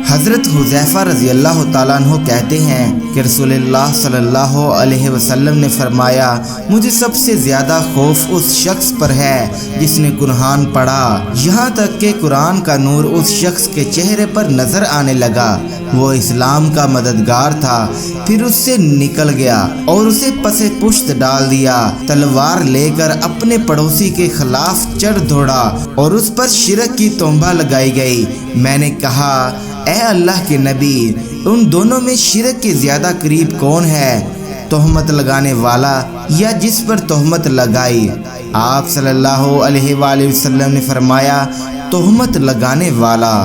حضرت حذیفہ رضی اللہ تعالیٰ عنہ کہتے ہیں کہ رسول اللہ صلی اللہ علیہ وسلم نے فرمایا، مجھے سب سے زیادہ خوف اس شخص پر ہے جس نے قرآن پڑھا یہاں تک کہ قرآن کا نور اس شخص کے چہرے پر نظر آنے لگا۔ وہ اسلام کا مددگار تھا، پھر اس سے نکل گیا اور اسے پس پشت ڈال دیا، تلوار لے کر اپنے پڑوسی کے خلاف چڑھ دوڑا اور اس پر شرک کی تہمت لگائی گئی۔ میں نے کہا، اے اللہ کے نبی، ان دونوں میں شرک کے زیادہ قریب کون ہے، تہمت لگانے والا یا جس پر تہمت لگائی؟ آپ صلی اللہ علیہ وآلہ وسلم نے فرمایا، تہمت لگانے والا۔